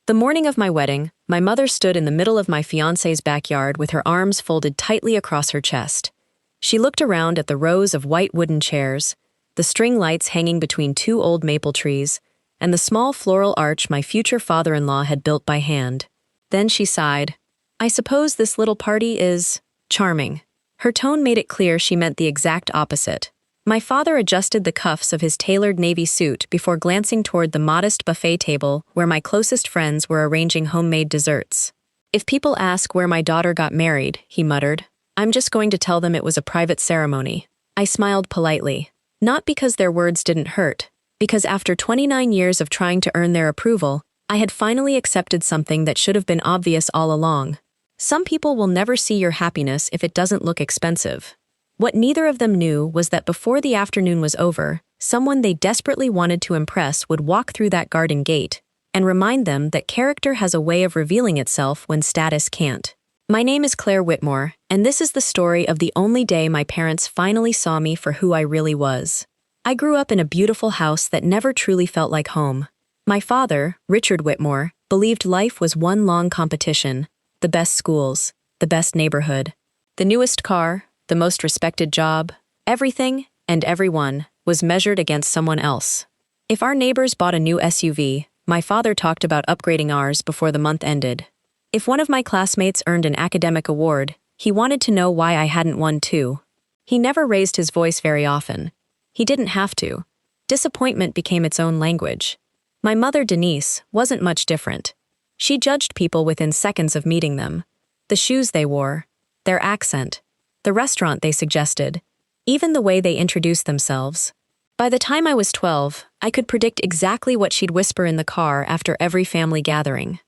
The morning of my wedding, my mother stood in the middle of my fiancé's backyard with her arms folded tightly across her chest. She looked around at the rows of white wooden chairs, the string lights hanging between two old maple trees, and the small floral arch my future father-in-law had built by hand. Then she sighed. "I suppose this little party is charming." Her tone made it clear she meant the exact opposite. My father adjusted the cuffs of his tailored navy suit before glancing toward the modest buffet table where my closest friends were arranging homemade desserts. "If people ask where my daughter got married," he muttered, "I'm just going to tell them it was a private ceremony." I smiled politely. Not because their words didn't hurt, because after 29 years of trying to earn their approval, I had finally accepted something that should have been obvious all along. Some people will never see your happiness if it doesn't look expensive. What neither of them knew was that before the afternoon was over, someone they desperately wanted to impress would walk through that garden gate and remind them that character has a way of revealing itself when status can't. My name is Claire Whitmore, and this is the story of the only day my parents finally saw me for who I really was. I grew up in a beautiful house that never truly felt like home. My father, Richard Whitmore, believed life was one long competition: the best schools, the best neighborhood, the newest car, the most respected job. Everything, and everyone, was measured against someone else. If our neighbors bought a new SUV, my father talked about upgrading ours before the month ended. If one of my classmates earned an academic award, he wanted to know why I hadn't won too. He never raised his voice very often. He didn't have to. Disappointment became its own language. My mother, Denise, wasn't much different. She judged people within seconds of meeting them. The shoes they wore, their accent, the restaurant they suggested, even the way they introduced themselves. By the time I was 12, I could predict exactly what she'd whisper in the car after every family gathering.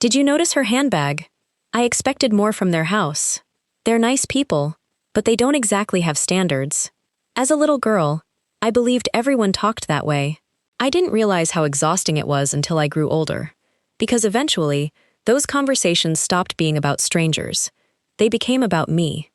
"Did you notice her handbag? I expected more from their house. They're nice people, but they don't exactly have standards." As a little girl, I believed everyone talked that way. I didn't realize how exhausting it was until I grew older, because eventually, those conversations stopped being about strangers. They became about me.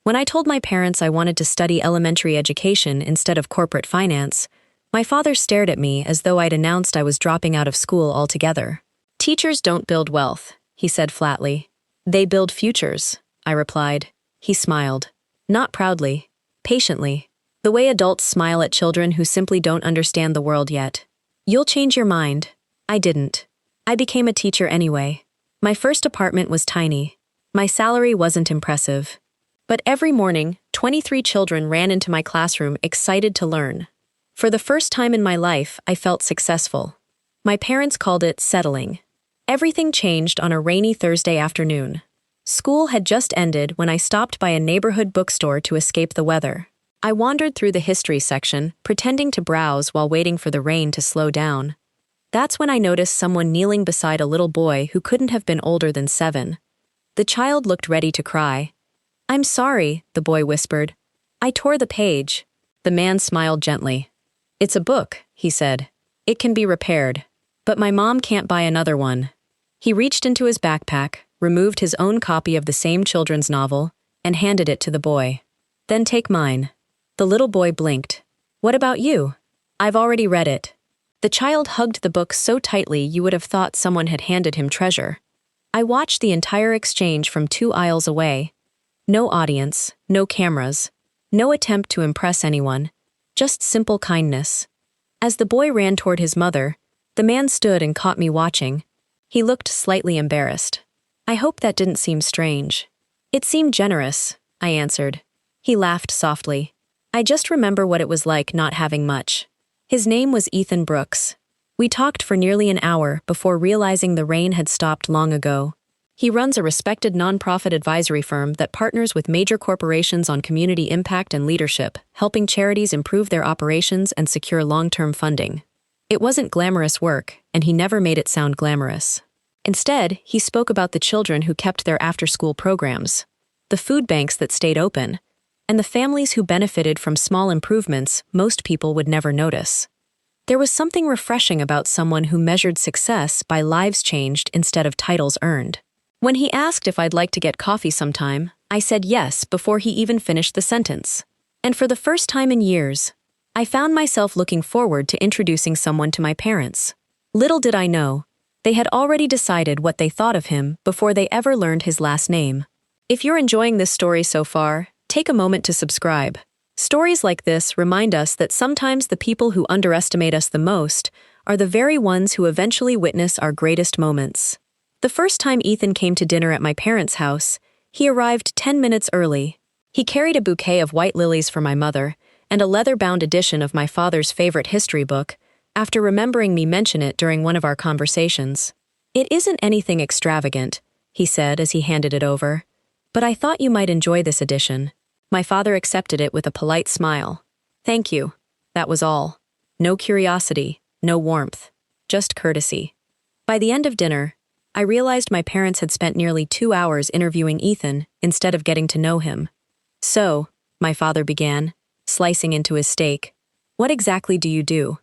When I told my parents I wanted to study elementary education instead of corporate finance, my father stared at me as though I'd announced I was dropping out of school altogether. "Teachers don't build wealth," he said flatly. "They build futures," I replied. He smiled. Not proudly, patiently, the way adults smile at children who simply don't understand the world yet. "You'll change your mind." I didn't. I became a teacher anyway. My first apartment was tiny. My salary wasn't impressive. But every morning, 23 children ran into my classroom excited to learn. For the first time in my life, I felt successful. My parents called it settling. Everything changed on a rainy Thursday afternoon. School had just ended when I stopped by a neighborhood bookstore to escape the weather. I wandered through the history section, pretending to browse while waiting for the rain to slow down. That's when I noticed someone kneeling beside a little boy who couldn't have been older than 7. The child looked ready to cry. "I'm sorry," the boy whispered. "I tore the page." The man smiled gently. "It's a book," he said. "It can be repaired. But my mom can't buy another one." He reached into his backpack, removed his own copy of the same children's novel, and handed it to the boy. "Then take mine." The little boy blinked. "What about you?" "I've already read it." The child hugged the book so tightly you would have thought someone had handed him treasure. I watched the entire exchange from 2 aisles away. No audience, no cameras, no attempt to impress anyone, just simple kindness. As the boy ran toward his mother, the man stood and caught me watching. He looked slightly embarrassed. I hope that didn't seem strange. "It seemed generous," I answered. He laughed softly. "I just remember what it was like not having much." His name was Ethan Brooks. We talked for nearly an hour before realizing the rain had stopped long ago. He runs a respected nonprofit advisory firm that partners with major corporations on community impact and leadership, helping charities improve their operations and secure long-term funding. It wasn't glamorous work, and he never made it sound glamorous. Instead, he spoke about the children who kept their after-school programs, the food banks that stayed open, and the families who benefited from small improvements most people would never notice. There was something refreshing about someone who measured success by lives changed instead of titles earned. When he asked if I'd like to get coffee sometime, I said yes before he even finished the sentence. And for the first time in years, I found myself looking forward to introducing someone to my parents. Little did I know, They had already decided what they thought of him before they ever learned his last name. If you're enjoying this story so far, take a moment to subscribe. Stories like this remind us that sometimes the people who underestimate us the most are the very ones who eventually witness our greatest moments. The first time Ethan came to dinner at my parents' house, he arrived 10 minutes early. He carried a bouquet of white lilies for my mother and a leather-bound edition of my father's favorite history book, after remembering me mention it during one of our conversations. "It isn't anything extravagant," he said as he handed it over, "but I thought you might enjoy this edition." My father accepted it with a polite smile. "Thank you." That was all. No curiosity, no warmth, just courtesy. By the end of dinner, I realized my parents had spent nearly 2 hours interviewing Ethan instead of getting to know him. "So," my father began, slicing into his steak, "what exactly do you do?"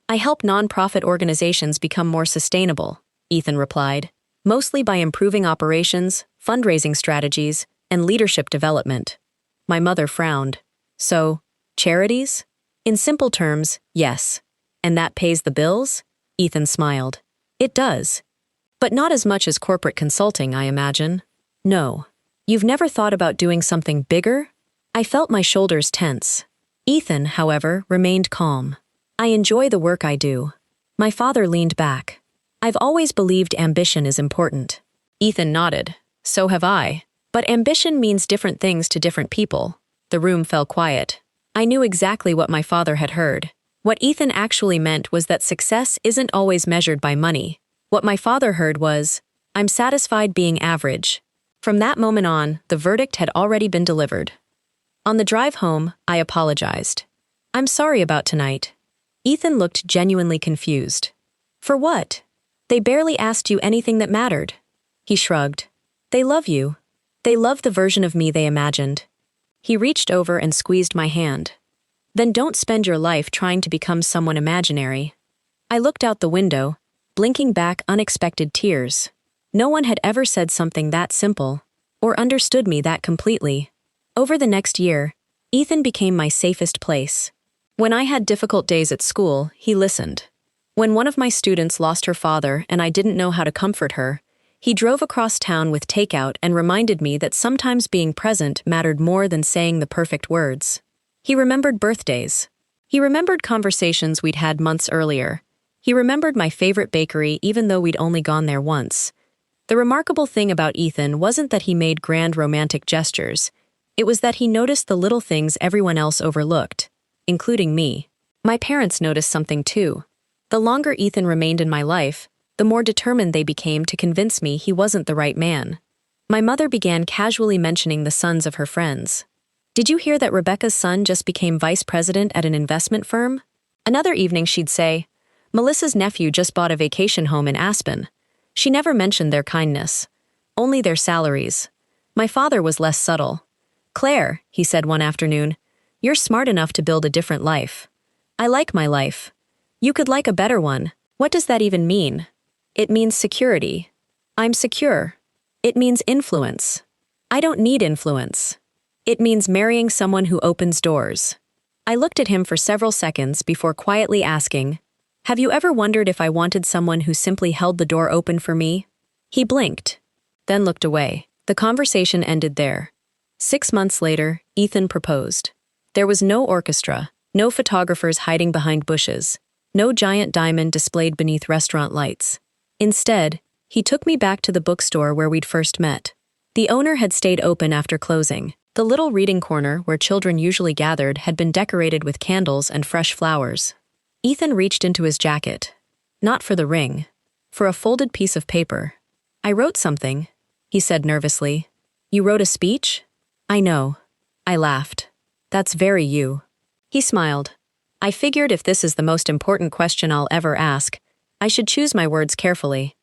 "I help nonprofit organizations become more sustainable," Ethan replied, "mostly by improving operations, fundraising strategies, and leadership development." My mother frowned. "So, charities?" "In simple terms, yes. And that pays the bills?" Ethan smiled. "It does. But not as much as corporate consulting, I imagine." "No. You've never thought about doing something bigger?" I felt my shoulders tense. Ethan, however, remained calm. "I enjoy the work I do." My father leaned back. "I've always believed ambition is important." Ethan nodded. "So have I. But ambition means different things to different people." The room fell quiet. I knew exactly what my father had heard. What Ethan actually meant was that success isn't always measured by money. What my father heard was, "I'm satisfied being average." From that moment on, the verdict had already been delivered. On the drive home, I apologized. "I'm sorry about tonight." Ethan looked genuinely confused. "For what? They barely asked you anything that mattered." He shrugged. "They love you. They love the version of me they imagined." He reached over and squeezed my hand. "Then don't spend your life trying to become someone imaginary." I looked out the window, blinking back unexpected tears. No one had ever said something that simple, or understood me that completely. Over the next year, Ethan became my safest place. When I had difficult days at school, he listened. When one of my students lost her father and I didn't know how to comfort her, he drove across town with takeout and reminded me that sometimes being present mattered more than saying the perfect words. He remembered birthdays. He remembered conversations we'd had months earlier. He remembered my favorite bakery even though we'd only gone there once. The remarkable thing about Ethan wasn't that he made grand romantic gestures. It was that he noticed the little things everyone else overlooked, including me. My parents noticed something too. The longer Ethan remained in my life, the more determined they became to convince me he wasn't the right man. My mother began casually mentioning the sons of her friends. "Did you hear that Rebecca's son just became vice president at an investment firm?" Another evening she'd say, "Melissa's nephew just bought a vacation home in Aspen." She never mentioned their kindness, only their salaries. My father was less subtle. "Claire," he said one afternoon, "you're smart enough to build a different life." "I like my life." "You could like a better one." "What does that even mean?" "It means security." "I'm secure." "It means influence." "I don't need influence." "It means marrying someone who opens doors." I looked at him for several seconds before quietly asking, "Have you ever wondered if I wanted someone who simply held the door open for me?" He blinked, then looked away. The conversation ended there. 6 months later, Ethan proposed. There was no orchestra, no photographers hiding behind bushes, no giant diamond displayed beneath restaurant lights. Instead, he took me back to the bookstore where we'd first met. The owner had stayed open after closing. The little reading corner where children usually gathered had been decorated with candles and fresh flowers. Ethan reached into his jacket. Not for the ring. For a folded piece of paper. "I wrote something," he said nervously. "You wrote a speech?" "I know." I laughed. "That's very you." He smiled. "I figured if this is the most important question I'll ever ask, I should choose my words carefully."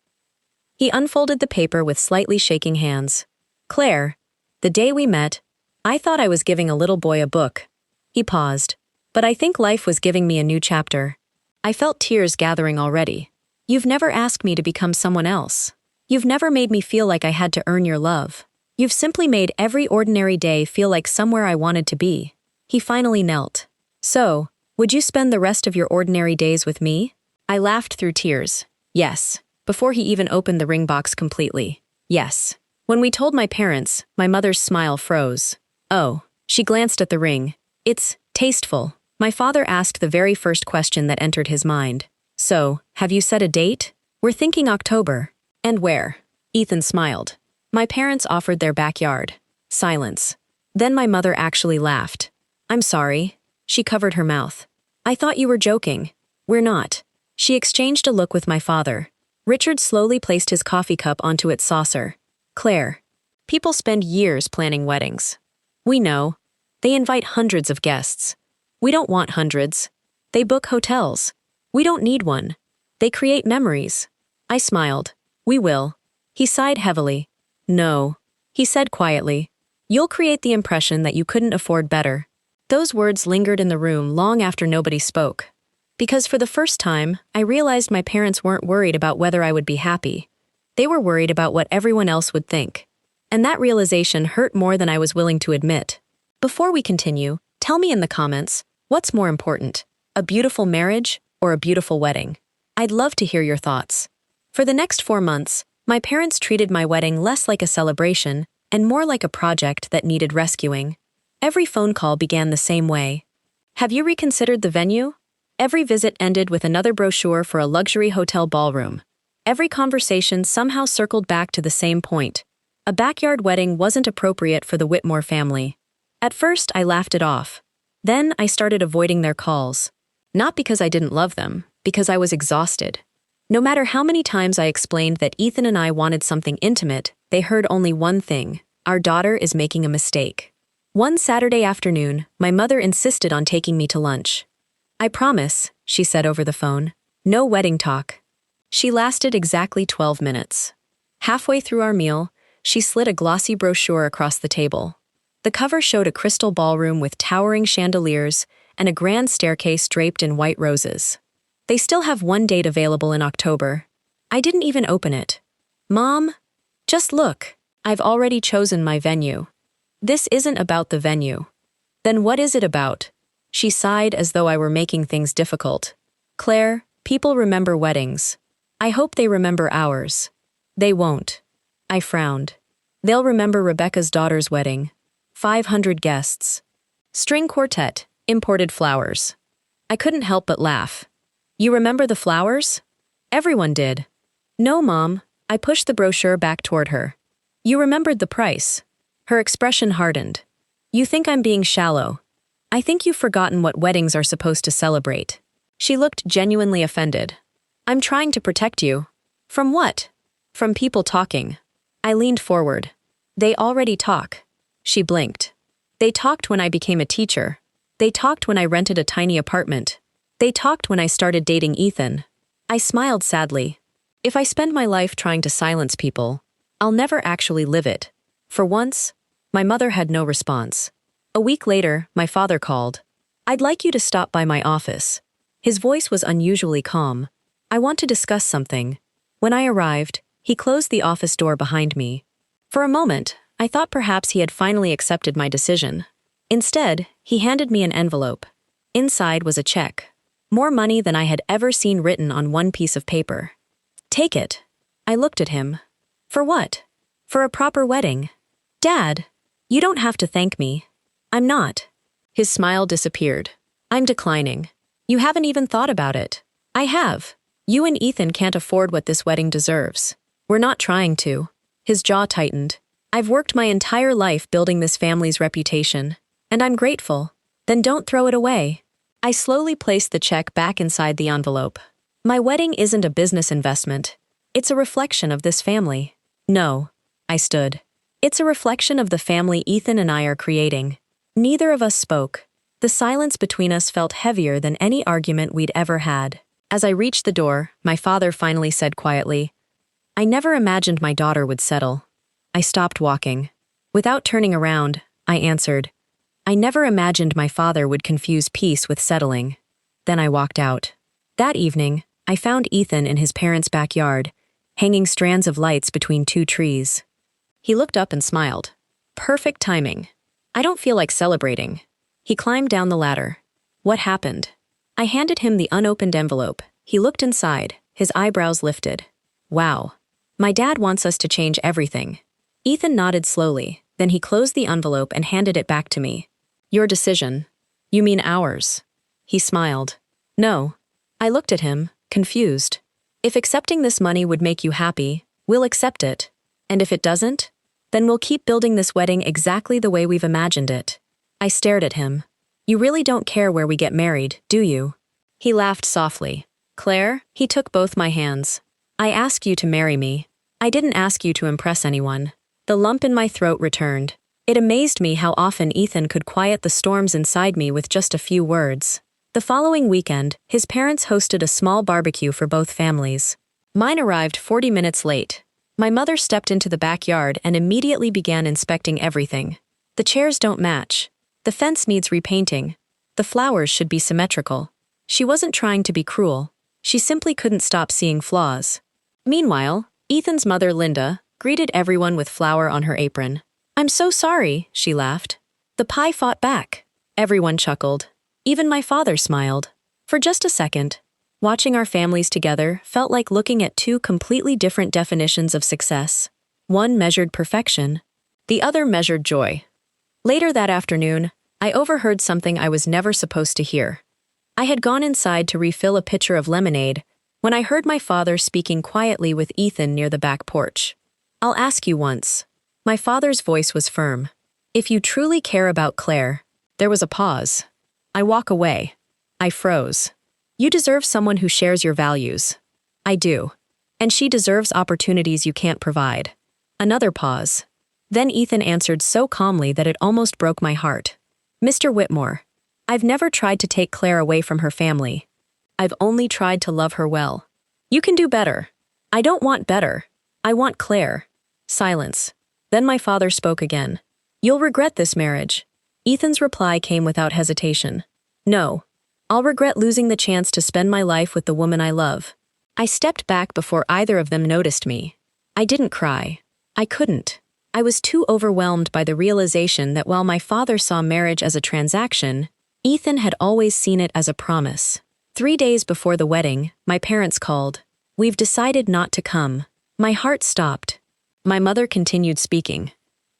He unfolded the paper with slightly shaking hands. "Claire, the day we met, I thought I was giving a little boy a book." He paused. "But I think life was giving me a new chapter." I felt tears gathering already. "You've never asked me to become someone else. You've never made me feel like I had to earn your love. You've simply made every ordinary day feel like somewhere I wanted to be." He finally knelt. "So, would you spend the rest of your ordinary days with me?" I laughed through tears. "Yes, before he even opened the ring box completely. Yes. When we told my parents, my mother's smile froze. Oh, she glanced at the ring. It's tasteful. My father asked the very first question that entered his mind. So, have you set a date? We're thinking October. And where? Ethan smiled. My parents offered their backyard. Silence. Then my mother actually laughed. I'm sorry. She covered her mouth. I thought you were joking. We're not. She exchanged a look with my father. Richard slowly placed his coffee cup onto its saucer. Claire. People spend years planning weddings. We know. They invite hundreds of guests. We don't want hundreds. They book hotels. We don't need one. They create memories. I smiled. We will. He sighed heavily. No. He said quietly. You'll create the impression that you couldn't afford better. Those words lingered in the room long after nobody spoke. Because for the first time, I realized my parents weren't worried about whether I would be happy. They were worried about what everyone else would think. And that realization hurt more than I was willing to admit. Before we continue, tell me in the comments, what's more important, a beautiful marriage or a beautiful wedding? I'd love to hear your thoughts. For the next 4 months, my parents treated my wedding less like a celebration and more like a project that needed rescuing. Every phone call began the same way. Have you reconsidered the venue? Every visit ended with another brochure for a luxury hotel ballroom. Every conversation somehow circled back to the same point. A backyard wedding wasn't appropriate for the Whitmore family. At first, I laughed it off. Then I started avoiding their calls. Not because I didn't love them, because I was exhausted. No matter how many times I explained that Ethan and I wanted something intimate, they heard only one thing: our daughter is making a mistake. One Saturday afternoon, my mother insisted on taking me to lunch. I promise, she said over the phone. No wedding talk. She lasted exactly 12 minutes. Halfway through our meal, she slid a glossy brochure across the table. The cover showed a crystal ballroom with towering chandeliers and a grand staircase draped in white roses. They still have one date available in October. I didn't even open it. Mom, just look. I've already chosen my venue. This isn't about the venue. Then what is it about? She sighed as though I were making things difficult. Claire, people remember weddings. I hope they remember ours. They won't. I frowned. They'll remember Rebecca's daughter's wedding. 500 guests. String quartet, imported flowers. I couldn't help but laugh. You remember the flowers? Everyone did. No, Mom. I pushed the brochure back toward her. You remembered the price. Her expression hardened. You think I'm being shallow. I think you've forgotten what weddings are supposed to celebrate. She looked genuinely offended. I'm trying to protect you. From what? From people talking. I leaned forward. They already talk. She blinked. They talked when I became a teacher. They talked when I rented a tiny apartment. They talked when I started dating Ethan. I smiled sadly. If I spend my life trying to silence people, I'll never actually live it. For once, my mother had no response. A week later, my father called. I'd like you to stop by my office. His voice was unusually calm. I want to discuss something. When I arrived, he closed the office door behind me. For a moment, I thought perhaps he had finally accepted my decision. Instead, he handed me an envelope. Inside was a check. More money than I had ever seen written on one piece of paper. Take it. I looked at him. For what? For a proper wedding. Dad, you don't have to thank me. I'm not. His smile disappeared. I'm declining. You haven't even thought about it. I have. You and Ethan can't afford what this wedding deserves. We're not trying to. His jaw tightened. I've worked my entire life building this family's reputation, and I'm grateful. Then don't throw it away. I slowly placed the check back inside the envelope. My wedding isn't a business investment. It's a reflection of this family. No. I stood. It's a reflection of the family Ethan and I are creating. Neither of us spoke. The silence between us felt heavier than any argument we'd ever had. As I reached the door, my father finally said quietly, I never imagined my daughter would settle. I stopped walking. Without turning around, I answered, I never imagined my father would confuse peace with settling. Then I walked out. That evening, I found Ethan in his parents' backyard, hanging strands of lights between 2 trees. He looked up and smiled. Perfect timing. I don't feel like celebrating. He climbed down the ladder. What happened? I handed him the unopened envelope. He looked inside, his eyebrows lifted. Wow. My dad wants us to change everything. Ethan nodded slowly, then he closed the envelope and handed it back to me. Your decision. You mean ours? He smiled. No. I looked at him, confused. If accepting this money would make you happy, we'll accept it. And if it doesn't, then we'll keep building this wedding exactly the way we've imagined it. I stared at him. You really don't care where we get married, do you? He laughed softly. Claire, he took both my hands. I asked you to marry me. I didn't ask you to impress anyone. The lump in my throat returned. It amazed me how often Ethan could quiet the storms inside me with just a few words. The following weekend, his parents hosted a small barbecue for both families. Mine arrived 40 minutes late. My mother stepped into the backyard and immediately began inspecting everything. The chairs don't match. The fence needs repainting. The flowers should be symmetrical. She wasn't trying to be cruel. She simply couldn't stop seeing flaws. Meanwhile, Ethan's mother, Linda, greeted everyone with flour on her apron. I'm so sorry, she laughed. The pie fought back. Everyone chuckled. Even my father smiled. For just a second, watching our families together felt like looking at two completely different definitions of success. One measured perfection, the other measured joy. Later that afternoon, I overheard something I was never supposed to hear. I had gone inside to refill a pitcher of lemonade when I heard my father speaking quietly with Ethan near the back porch. I'll ask you once. My father's voice was firm. If you truly care about Claire, there was a pause. I walk away. I froze. You deserve someone who shares your values. I do. And she deserves opportunities you can't provide. Another pause. Then Ethan answered so calmly that it almost broke my heart. Mr. Whitmore, I've never tried to take Claire away from her family. I've only tried to love her well. You can do better. I don't want better. I want Claire. Silence. Then my father spoke again. You'll regret this marriage. Ethan's reply came without hesitation. No. I'll regret losing the chance to spend my life with the woman I love. I stepped back before either of them noticed me. I didn't cry. I couldn't. I was too overwhelmed by the realization that while my father saw marriage as a transaction, Ethan had always seen it as a promise. 3 days before the wedding, my parents called. We've decided not to come. My heart stopped. My mother continued speaking.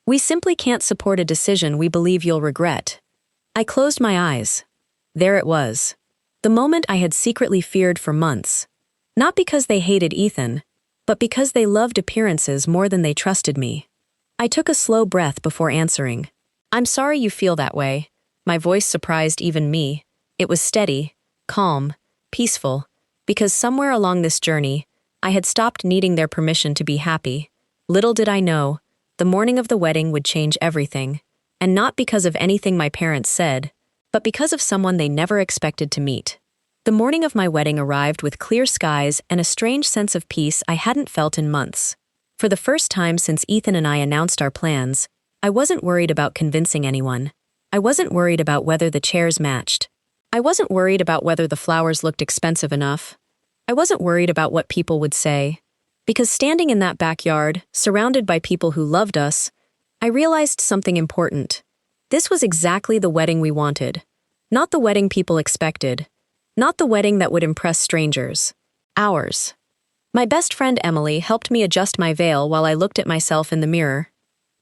We simply can't support a decision we believe you'll regret. I closed my eyes. There it was. The moment I had secretly feared for months. Not because they hated Ethan, but because they loved appearances more than they trusted me. I took a slow breath before answering. I'm sorry you feel that way. My voice surprised even me. It was steady, calm, peaceful, because somewhere along this journey, I had stopped needing their permission to be happy. Little did I know, the morning of the wedding would change everything, and not because of anything my parents said, but because of someone they never expected to meet. The morning of my wedding arrived with clear skies and a strange sense of peace I hadn't felt in months. For the first time since Ethan and I announced our plans, I wasn't worried about convincing anyone. I wasn't worried about whether the chairs matched. I wasn't worried about whether the flowers looked expensive enough. I wasn't worried about what people would say. Because standing in that backyard, surrounded by people who loved us, I realized something important. This was exactly the wedding we wanted. Not the wedding people expected. Not the wedding that would impress strangers. Ours. My best friend Emily helped me adjust my veil while I looked at myself in the mirror.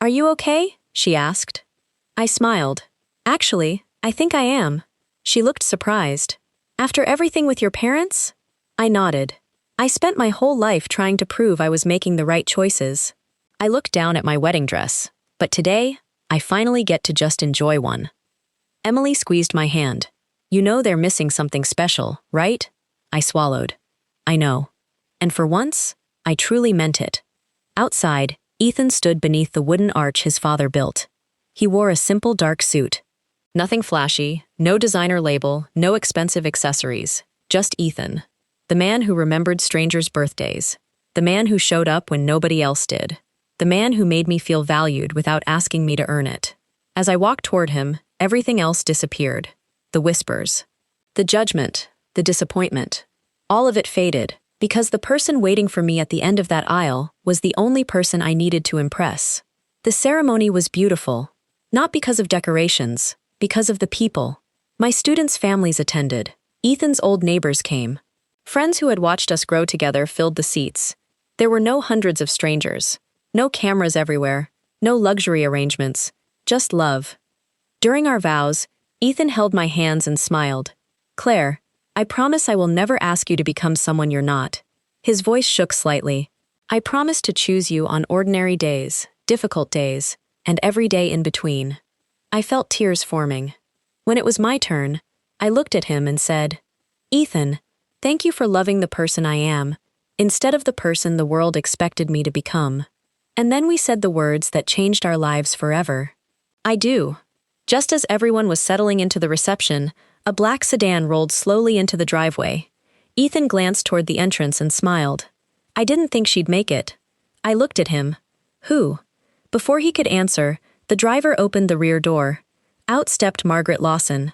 Are you okay? She asked. I smiled. Actually, I think I am. She looked surprised. After everything with your parents? I nodded. I spent my whole life trying to prove I was making the right choices. I looked down at my wedding dress, but today, I finally get to just enjoy one. Emily squeezed my hand. You know they're missing something special, right? I swallowed. I know. And for once, I truly meant it. Outside, Ethan stood beneath the wooden arch his father built. He wore a simple dark suit. Nothing flashy, no designer label, no expensive accessories. Just Ethan. The man who remembered strangers' birthdays. The man who showed up when nobody else did. The man who made me feel valued without asking me to earn it. As I walked toward him, everything else disappeared. The whispers. The judgment. The disappointment. All of it faded. Because the person waiting for me at the end of that aisle was the only person I needed to impress. The ceremony was beautiful, not because of decorations, because of the people. My students' families attended. Ethan's old neighbors came. Friends who had watched us grow together filled the seats. There were no hundreds of strangers, no cameras everywhere, no luxury arrangements, just love. During our vows, Ethan held my hands and smiled. "Claire, I promise I will never ask you to become someone you're not." His voice shook slightly. "I promise to choose you on ordinary days, difficult days, and every day in between." I felt tears forming. When it was my turn, I looked at him and said, "Ethan, thank you for loving the person I am, instead of the person the world expected me to become." And then we said the words that changed our lives forever. "I do." Just as everyone was settling into the reception, a black sedan rolled slowly into the driveway. Ethan glanced toward the entrance and smiled. "I didn't think she'd make it." I looked at him. "Who?" Before he could answer, the driver opened the rear door. Out stepped Margaret Lawson.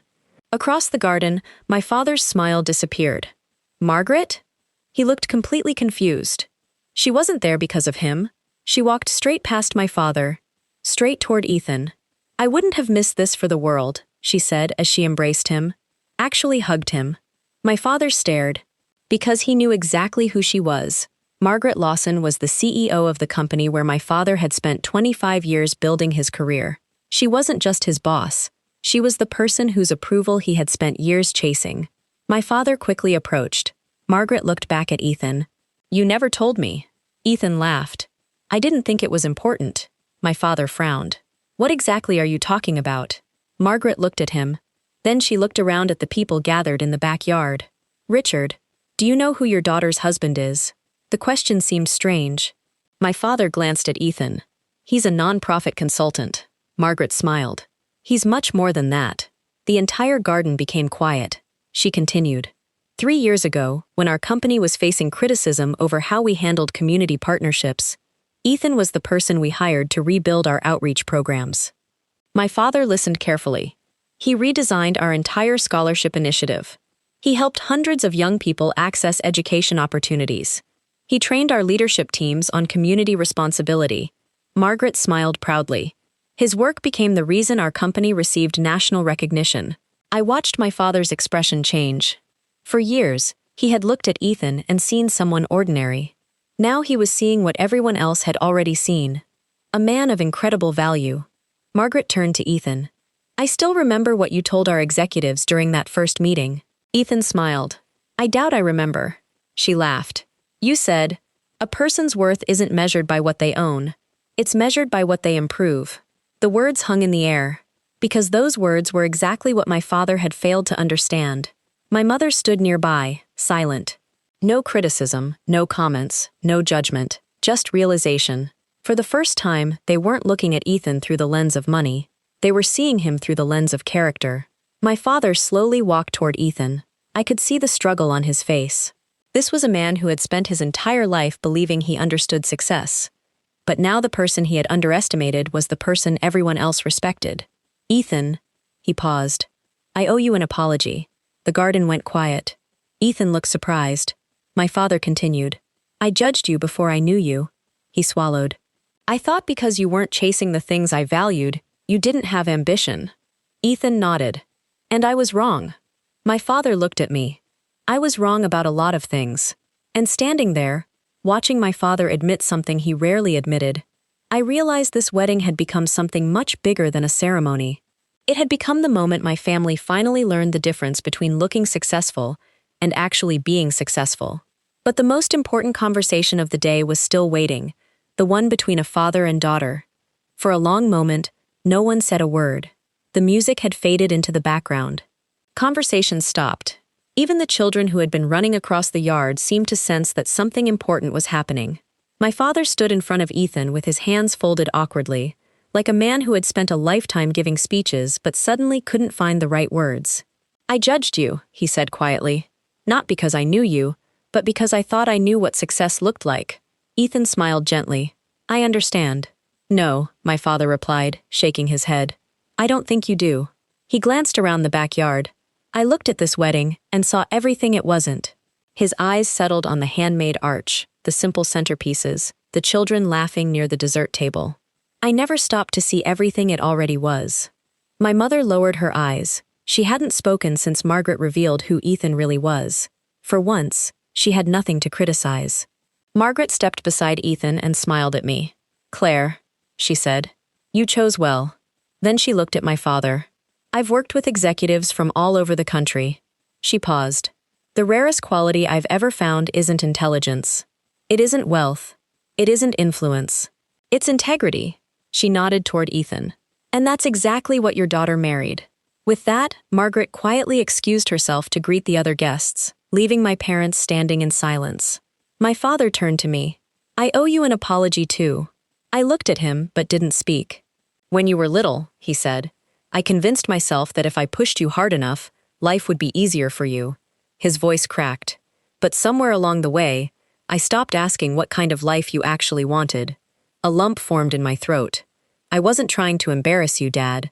Across the garden, my father's smile disappeared. "Margaret?" He looked completely confused. She wasn't there because of him. She walked straight past my father, straight toward Ethan. "I wouldn't have missed this for the world," she said as she embraced him, actually hugged him. My father stared. Because he knew exactly who she was. Margaret Lawson was the CEO of the company where my father had spent 25 years building his career. She wasn't just his boss. She was the person whose approval he had spent years chasing. My father quickly approached. Margaret looked back at Ethan. "You never told me." Ethan laughed. "I didn't think it was important." My father frowned. "What exactly are you talking about?" Margaret looked at him. Then she looked around at the people gathered in the backyard. "Richard, do you know who your daughter's husband is?" The question seemed strange. My father glanced at Ethan. "He's a non-profit consultant." Margaret smiled. "He's much more than that." The entire garden became quiet. She continued. 3 years ago, when our company was facing criticism over how we handled community partnerships, Ethan was the person we hired to rebuild our outreach programs. My father listened carefully. He redesigned our entire scholarship initiative. He helped hundreds of young people access education opportunities. He trained our leadership teams on community responsibility. Margaret smiled proudly. His work became the reason our company received national recognition. I watched my father's expression change. For years, he had looked at Ethan and seen someone ordinary. Now he was seeing what everyone else had already seen. A man of incredible value. Margaret turned to Ethan. "I still remember what you told our executives during that first meeting." Ethan smiled. "I doubt I remember." She laughed. "You said, 'A person's worth isn't measured by what they own. It's measured by what they improve.'" The words hung in the air, because those words were exactly what my father had failed to understand. My mother stood nearby, silent. No criticism, no comments, no judgment, just realization. For the first time, they weren't looking at Ethan through the lens of money. They were seeing him through the lens of character. My father slowly walked toward Ethan. I could see the struggle on his face. This was a man who had spent his entire life believing he understood success. But now the person he had underestimated was the person everyone else respected. "Ethan," he paused. "I owe you an apology." The garden went quiet. Ethan looked surprised. My father continued. "I judged you before I knew you." He swallowed. "I thought because you weren't chasing the things I valued, you didn't have ambition." Ethan nodded. "And I was wrong." My father looked at me. I was wrong about a lot of things. And standing there, watching my father admit something he rarely admitted, I realized this wedding had become something much bigger than a ceremony. It had become the moment my family finally learned the difference between looking successful and actually being successful. But the most important conversation of the day was still waiting, the one between a father and daughter. For a long moment, no one said a word. The music had faded into the background. Conversation stopped. Even the children who had been running across the yard seemed to sense that something important was happening. My father stood in front of Ethan with his hands folded awkwardly, like a man who had spent a lifetime giving speeches but suddenly couldn't find the right words. "I judged you," he said quietly. "Not because I knew you, but because I thought I knew what success looked like." Ethan smiled gently. "I understand." "No," my father replied, shaking his head. "I don't think you do." He glanced around the backyard. I looked at this wedding and saw everything it wasn't. His eyes settled on the handmade arch, the simple centerpieces, the children laughing near the dessert table. I never stopped to see everything it already was. My mother lowered her eyes. She hadn't spoken since Margaret revealed who Ethan really was. For once, she had nothing to criticize. Margaret stepped beside Ethan and smiled at me. "Claire," she said, "you chose well." Then she looked at my father. "I've worked with executives from all over the country." She paused. "The rarest quality I've ever found isn't intelligence. It isn't wealth. It isn't influence. It's integrity." She nodded toward Ethan. "And that's exactly what your daughter married." With that, Margaret quietly excused herself to greet the other guests, leaving my parents standing in silence. My father turned to me. "I owe you an apology too." I looked at him but didn't speak. "When you were little," he said, "I convinced myself that if I pushed you hard enough, life would be easier for you." His voice cracked. "But somewhere along the way, I stopped asking what kind of life you actually wanted." A lump formed in my throat. "I wasn't trying to embarrass you, Dad.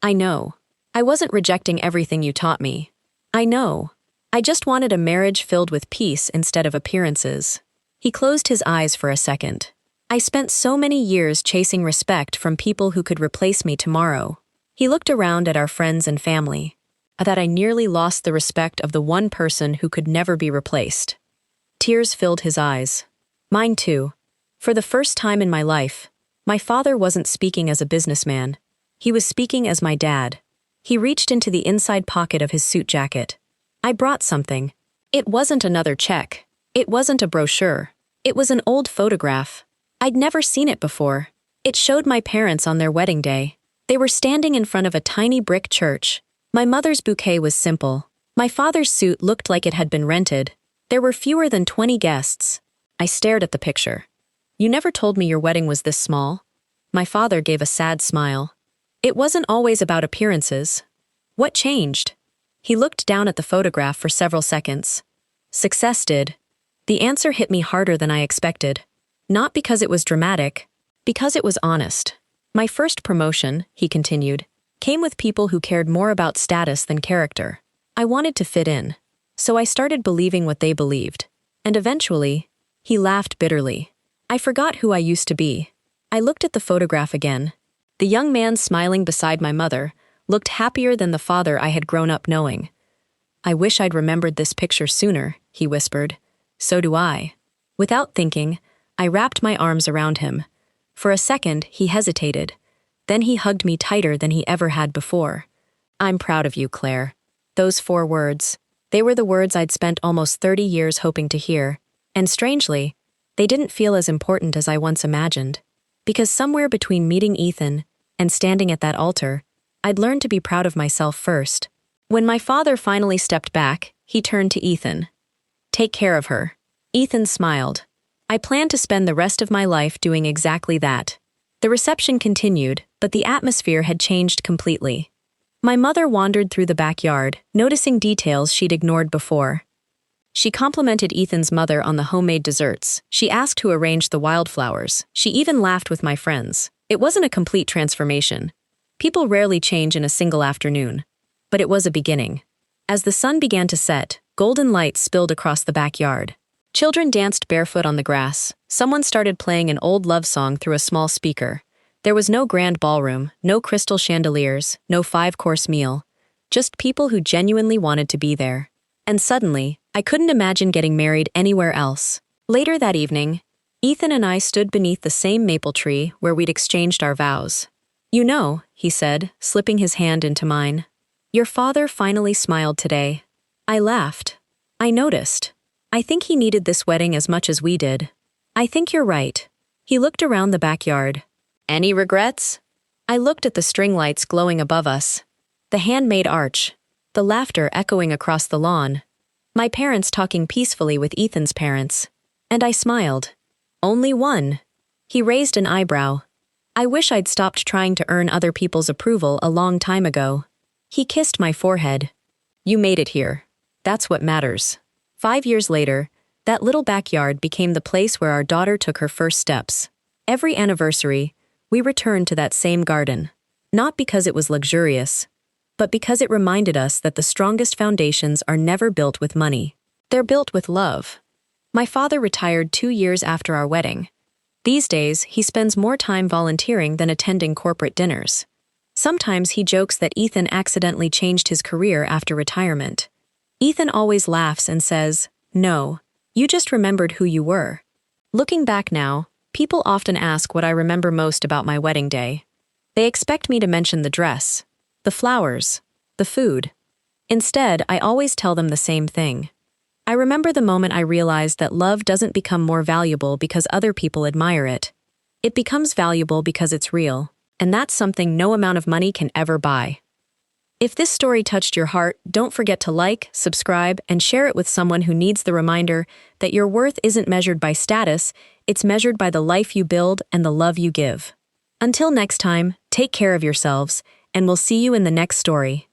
I know. I wasn't rejecting everything you taught me. I know. I just wanted a marriage filled with peace instead of appearances." He closed his eyes for a second. "I spent so many years chasing respect from people who could replace me tomorrow." He looked around at our friends and family. "That I nearly lost the respect of the one person who could never be replaced." Tears filled his eyes. Mine too. For the first time in my life, my father wasn't speaking as a businessman. He was speaking as my dad. He reached into the inside pocket of his suit jacket. "I brought something." It wasn't another check. It wasn't a brochure. It was an old photograph. I'd never seen it before. It showed my parents on their wedding day. They were standing in front of a tiny brick church. My mother's bouquet was simple. My father's suit looked like it had been rented. There were fewer than 20 guests. I stared at the picture. "You never told me your wedding was this small." My father gave a sad smile. "It wasn't always about appearances." "What changed?" He looked down at the photograph for several seconds. "Success did." The answer hit me harder than I expected. Not because it was dramatic, because it was honest. "My first promotion," he continued, "came with people who cared more about status than character. I wanted to fit in. So I started believing what they believed. And eventually," he laughed bitterly, "I forgot who I used to be." I looked at the photograph again. The young man smiling beside my mother looked happier than the father I had grown up knowing. "I wish I'd remembered this picture sooner," he whispered. "So do I." Without thinking, I wrapped my arms around him. For a second, he hesitated. Then he hugged me tighter than he ever had before. "I'm proud of you, Claire." Those 4 words. They were the words I'd spent almost 30 years hoping to hear. And strangely, they didn't feel as important as I once imagined. Because somewhere between meeting Ethan and standing at that altar, I'd learned to be proud of myself first. When my father finally stepped back, he turned to Ethan. "Take care of her." Ethan smiled. "I plan to spend the rest of my life doing exactly that." The reception continued, but the atmosphere had changed completely. My mother wandered through the backyard, noticing details she'd ignored before. She complimented Ethan's mother on the homemade desserts. She asked who arranged the wildflowers. She even laughed with my friends. It wasn't a complete transformation. People rarely change in a single afternoon. But it was a beginning. As the sun began to set, golden lights spilled across the backyard. Children danced barefoot on the grass. Someone started playing an old love song through a small speaker. There was no grand ballroom, no crystal chandeliers, no 5-course meal. Just people who genuinely wanted to be there. And suddenly, I couldn't imagine getting married anywhere else. Later that evening, Ethan and I stood beneath the same maple tree where we'd exchanged our vows. "You know," he said, slipping his hand into mine, "your father finally smiled today." I laughed. I noticed. "I think he needed this wedding as much as we did." "I think you're right." He looked around the backyard. "Any regrets?" I looked at the string lights glowing above us. The handmade arch. The laughter echoing across the lawn. My parents talking peacefully with Ethan's parents. And I smiled. "Only one." He raised an eyebrow. "I wish I'd stopped trying to earn other people's approval a long time ago." He kissed my forehead. "You made it here. That's what matters." 5 years later, that little backyard became the place where our daughter took her first steps. Every anniversary, we returned to that same garden. Not because it was luxurious, but because it reminded us that the strongest foundations are never built with money. They're built with love. My father retired 2 years after our wedding. These days, he spends more time volunteering than attending corporate dinners. Sometimes he jokes that Ethan accidentally changed his career after retirement. Ethan always laughs and says, "No, you just remembered who you were." Looking back now, people often ask what I remember most about my wedding day. They expect me to mention the dress, the flowers, the food. Instead, I always tell them the same thing. I remember the moment I realized that love doesn't become more valuable because other people admire it. It becomes valuable because it's real, and that's something no amount of money can ever buy. If this story touched your heart, don't forget to like, subscribe, and share it with someone who needs the reminder that your worth isn't measured by status, it's measured by the life you build and the love you give. Until next time, take care of yourselves, and we'll see you in the next story.